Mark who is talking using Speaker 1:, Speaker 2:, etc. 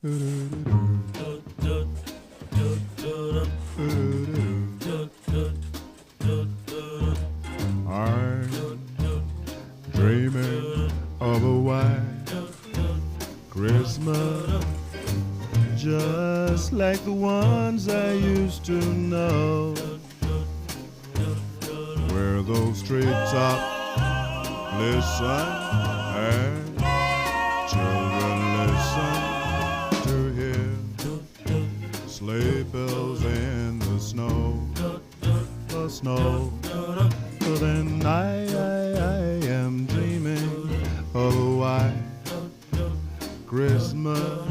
Speaker 1: I'm dreaming of a white Christmas, just like the ones I used to know, where those treetops listen and children listen to hear sleigh bells in the snow, the snow. But then I am dreaming of a white Christmas,